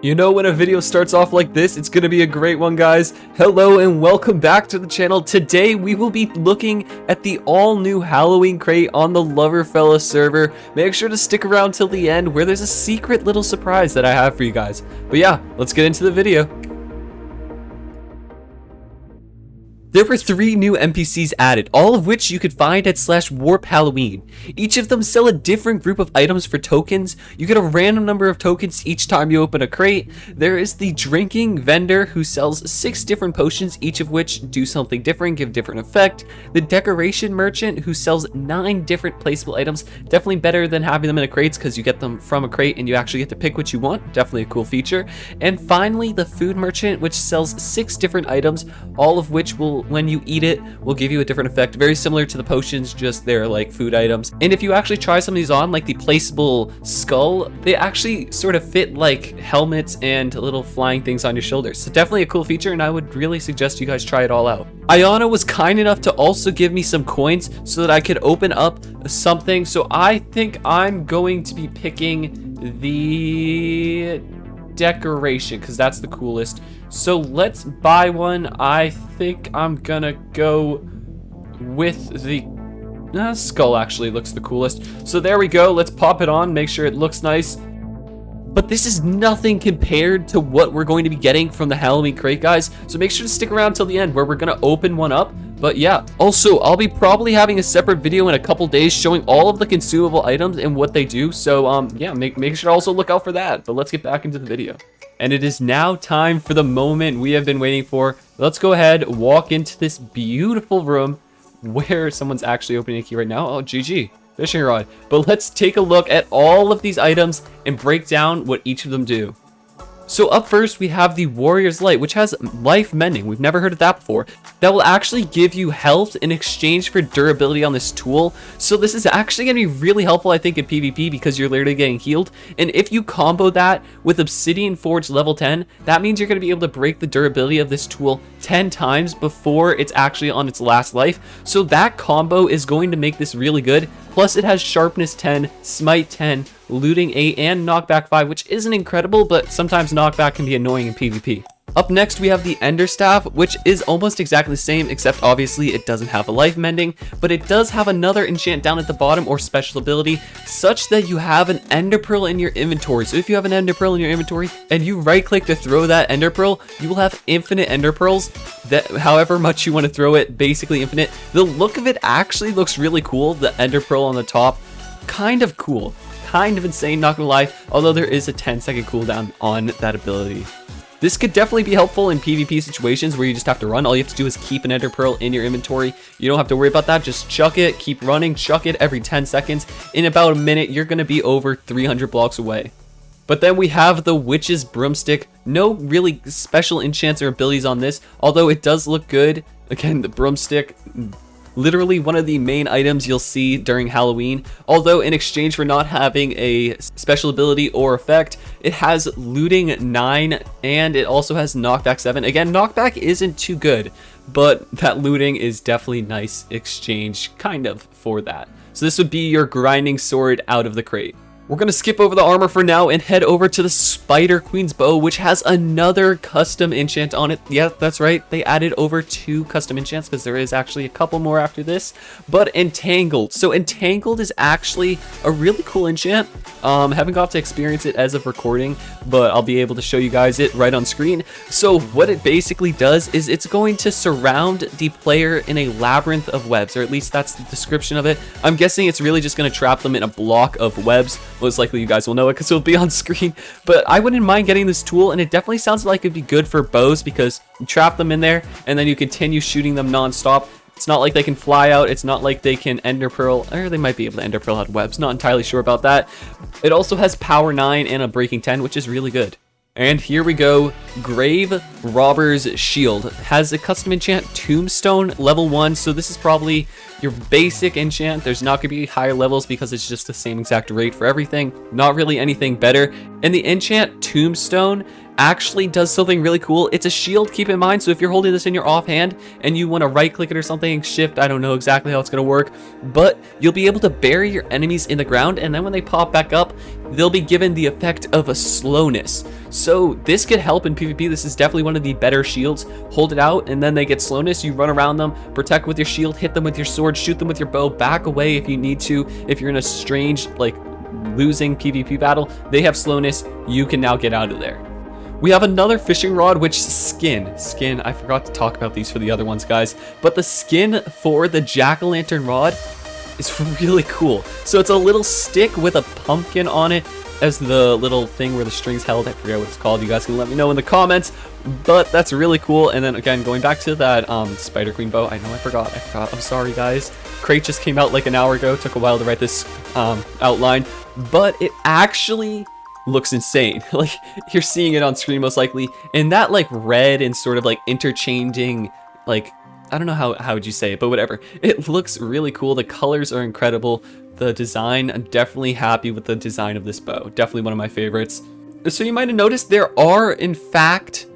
You know, when a video starts off like this, it's gonna be a great one, guys. Hello and welcome back to the channel. Today we will be looking at the all-new Halloween crate on the Loverfella server. Make sure to stick around till the end where there's a secret little surprise that I have for you guys. But yeah, let's get into the video. There were 3 new NPCs added, all of which you could find at /warp Halloween. Each of them sell a different group of items for tokens. You get a random number of tokens each time you open a crate. There is the drinking vendor who sells 6 different potions, each of which do something different, give different effect. The decoration merchant who sells 9 different placeable items. Definitely better than having them in a crates because you get them from a crate and you actually get to pick what you want. Definitely a cool feature. And finally, the food merchant, which sells 6 different items, all of which will, when you eat it, will give you a different effect. Very similar to the potions, just they're like food items. And if you actually try some of these on, like the placeable skull, they actually sort of fit like helmets and little flying things on your shoulders. So definitely a cool feature, and I would really suggest you guys try it all out. Ayana was kind enough to also give me some coins so that I could open up something. So I think I'm going to be picking the decoration because that's the coolest. So let's buy one. I think I'm gonna go with the skull. Actually looks the coolest. So there we go. Let's pop it on, make sure it looks nice. But this is nothing compared to what we're going to be getting from the Halloween crate, guys. So make sure to stick around till the end where we're gonna open one up. But yeah, also I'll be probably having a separate video in a couple days showing all of the consumable items and what they do. So yeah, make sure to also look out for that. But let's get back into the video. And it is now time for the moment we have been waiting for. Let's go ahead, walk into this beautiful room where someone's actually opening a key right now. Oh, GG, fishing rod. But let's take a look at all of these items and break down what each of them do. So up first, we have the Warrior's Light, which has life mending. We've never heard of that before. That will actually give you health in exchange for durability on this tool. So this is actually going to be really helpful, I think, in PvP because you're literally getting healed. And if you combo that with Obsidian Forge level 10, that means you're going to be able to break the durability of this tool 10 times before it's actually on its last life. So that combo is going to make this really good. Plus, it has Sharpness 10, Smite 10, Looting 8, and Knockback 5, which isn't incredible, but sometimes Knockback can be annoying in PvP. Up next, we have the Ender Staff, which is almost exactly the same, except obviously it doesn't have a life mending, but it does have another enchant down at the bottom or special ability, such that you have an Ender Pearl in your inventory. So if you have an Ender Pearl in your inventory and you right click to throw that Ender Pearl, you will have infinite Ender Pearls, that however much you want to throw it, basically infinite. The look of it actually looks really cool. The Ender Pearl on the top, kind of cool, kind of insane, not gonna lie, although there is a 10-second cooldown on that ability. This could definitely be helpful in PvP situations where you just have to run. All you have to do is keep an Ender Pearl in your inventory. You don't have to worry about that. Just chuck it, keep running, chuck it every 10 seconds. In about a minute, you're going to be over 300 blocks away. But then we have the Witch's Broomstick. No really special enchants or abilities on this, although it does look good. Again, the Broomstick, literally one of the main items you'll see during Halloween, although in exchange for not having a special ability or effect, it has Looting 9 and it also has Knockback 7. Again, Knockback isn't too good, but that Looting is definitely nice exchange kind of for that. So this would be your grinding sword out of the crate. We're going to skip over the armor for now and head over to the Spider Queen's Bow, which has another custom enchant on it. Yeah, that's right. They added over 2 custom enchants because there is actually a couple more after this. But Entangled. So Entangled is actually a really cool enchant. Haven't got to experience it as of recording, but I'll be able to show you guys it right on screen. So what it basically does is it's going to surround the player in a labyrinth of webs, or at least that's the description of it. I'm guessing it's really just going to trap them in a block of webs. Most likely you guys will know it because it'll be on screen, but I wouldn't mind getting this tool, and it definitely sounds like it'd be good for bows because you trap them in there and then you continue shooting them non-stop. It's not like they can fly out, it's not like they can Ender Pearl, or they might be able to Ender Pearl out of webs, not entirely sure about that. It also has Power 9 and a Breaking 10, which is really good. And here we go, Grave Robber's Shield. Has a custom enchant Tombstone level 1, so this is probably Your basic enchant, there's not going to be higher levels because it's just the same exact rate for everything. Not really anything better. And the enchant Tombstone actually does something really cool. It's a shield, keep in mind, so if you're holding this in your offhand and you want to right click it or something, shift, I don't know exactly how it's going to work, but you'll be able to bury your enemies in the ground, and then when they pop back up, they'll be given the effect of a slowness. So this could help in PvP. This is definitely one of the better shields. Hold it out and then they get slowness. You run around them, protect with your shield, hit them with your sword, shoot them with your bow, back away if you need to. If you're in a strange, like, losing PvP battle, they have slowness. You can now get out of there. We have another fishing rod, which skin, I forgot to talk about these for the other ones, guys, but the skin for the jack-o'-lantern rod is really cool. So it's a little stick with a pumpkin on it as the little thing where the string's held. I forget what it's called. You guys can let me know in the comments, but that's really cool. And then again, going back to that Spider Queen bow, I know I forgot. I'm sorry, guys. Crate just came out like an hour ago. Took a while to write this outline, but it actually looks insane. Like, you're seeing it on screen most likely, and that like red and sort of like interchanging, like, I don't know how would you say it, but whatever. It looks really cool. The colors are incredible. The design, I'm definitely happy with the design of this bow. Definitely one of my favorites. So you might have noticed there are, in fact,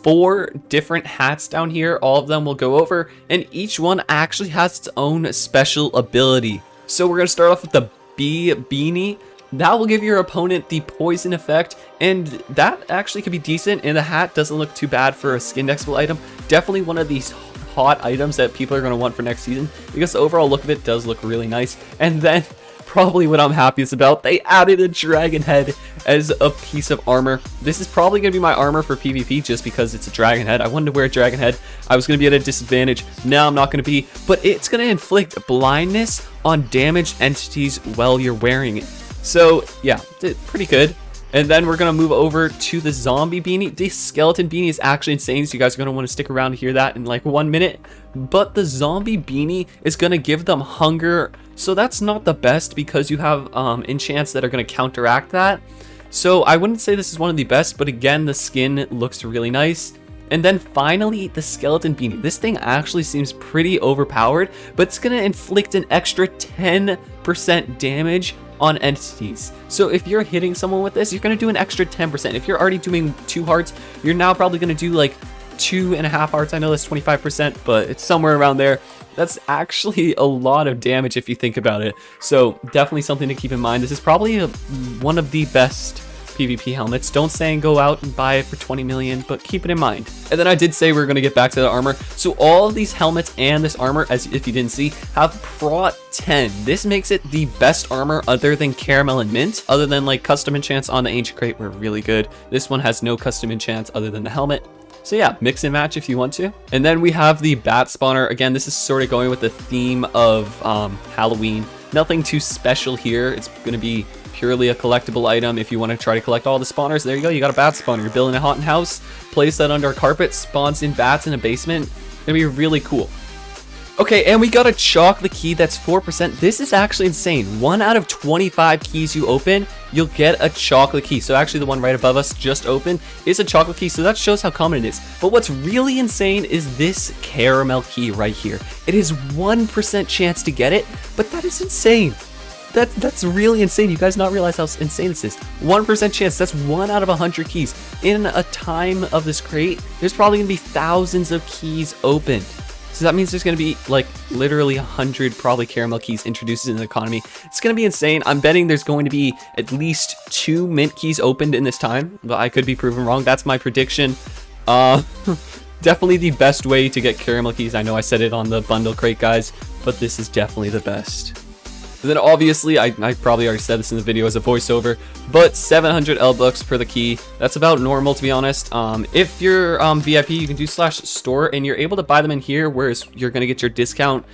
4 different hats down here. All of them will go over, and each one actually has its own special ability. So we're going to start off with the Beanie. That will give your opponent the poison effect, and that actually could be decent, and the hat doesn't look too bad for a skin expel item. Definitely one of these hot items that people are going to want for next season, because the overall look of it does look really nice. And then probably what I'm happiest about, they added a dragon head as a piece of armor. This is probably going to be my armor for PvP just because it's a dragon head. I wanted to wear a dragon head. I was going to be at a disadvantage. Now I'm not going to be, but it's going to inflict blindness on damaged entities while you're wearing it. So yeah, pretty good. And then we're going to move over to the zombie beanie. The skeleton beanie is actually insane, so you guys are going to want to stick around to hear that in like 1 minute. But the zombie beanie is going to give them hunger, so that's not the best because you have enchants that are going to counteract that. So I wouldn't say this is one of the best, but again, the skin looks really nice. And then finally, the skeleton beanie. This thing actually seems pretty overpowered, but it's going to inflict an extra 10% damage on entities. So if you're hitting someone with this, you're going to do an extra 10%. If you're already doing 2 hearts, you're now probably going to do like 2.5 hearts. I know that's 25%, but it's somewhere around there. That's actually a lot of damage if you think about it. So definitely something to keep in mind. This is probably one of the best PvP helmets. Don't say and go out and buy it for 20 million, but keep it in mind. And then I did say we are going to get back to the armor. So all of these helmets and this armor, as if you didn't see, have Prot 10. This makes it the best armor other than Caramel and Mint. Other than like custom enchants on the Ancient Crate were really good. This one has no custom enchants other than the helmet. So yeah, mix and match if you want to. And then we have the bat spawner. Again, this is sort of going with the theme of Halloween. Nothing too special here. It's going to be purely a collectible item. If you want to try to collect all the spawners, there you go. You got a bat spawner. You're building a haunted house, place that under a carpet, spawns in bats in a basement. It's gonna be really cool. Okay, and we got a chocolate key that's 4%. This is actually insane. 1 out of 25 keys you open, you'll get a chocolate key. So actually the one right above us just opened is a chocolate key. So that shows how common it is. But what's really insane is this caramel key right here. It is 1% chance to get it, but that is insane. That's really insane. You guys not realize how insane this is. 1% chance. That's 1 out of 100 keys. In a time of this crate, there's probably gonna be thousands of keys opened. So that means there's gonna be like literally 100 probably caramel keys introduced in the economy. It's gonna be insane. I'm betting there's going to be at least 2 mint keys opened in this time, but I could be proven wrong. That's my prediction. Definitely the best way to get caramel keys. I know I said it on the bundle crate, guys, but this is definitely the best. And then obviously, I probably already said this in the video as a voiceover, but 700 L-Bucks per the key. That's about normal, to be honest. If you're VIP, you can do /store, and you're able to buy them in here, whereas you're going to get your discount.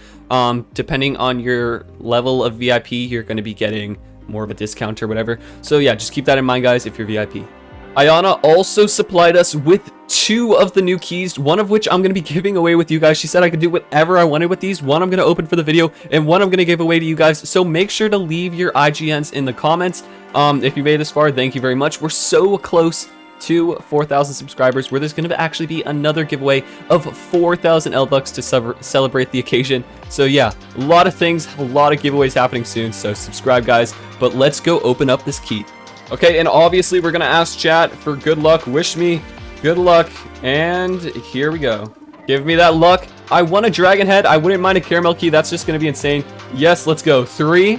Depending on your level of VIP, you're going to be getting more of a discount or whatever. So yeah, just keep that in mind, guys, if you're VIP. Ayana also supplied us with 2 of the new keys, one of which I'm going to be giving away with you guys. She said I could do whatever I wanted with these. One I'm going to open for the video, and one I'm going to give away to you guys. So make sure to leave your IGNs in the comments. If you made it this far, thank you very much. We're so close to 4,000 subscribers, where there's going to actually be another giveaway of 4,000 L-Bucks to celebrate the occasion. So yeah, a lot of things, a lot of giveaways happening soon, so subscribe, guys. But let's go open up this key. Okay, and obviously we're going to ask chat for good luck. Wish me good luck, and here we go. Give me that luck. I want a dragon head. I wouldn't mind a caramel key. That's just going to be insane. Yes, let's go. 3,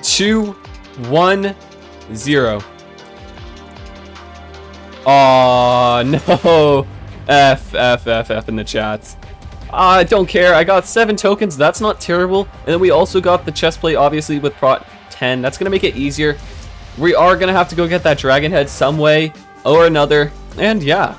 2, 1, 0. Oh no. F in the chats. I don't care. I got 7 tokens. That's not terrible. And then we also got the chest plate, obviously, with prot 10. That's going to make it easier. We are going to have to go get that dragon head some way or another. And yeah.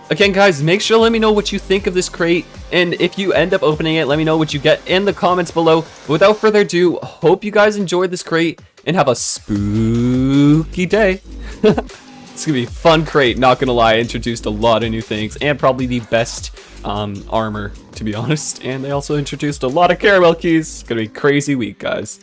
Again, guys, make sure to let me know what you think of this crate, and if you end up opening it, let me know what you get in the comments below. But without further ado, hope you guys enjoyed this crate, and have a spooky day. It's gonna be a fun crate, not gonna lie. I introduced a lot of new things, and probably the best armor, to be honest. And they also introduced a lot of caramel keys. It's gonna be a crazy week, guys.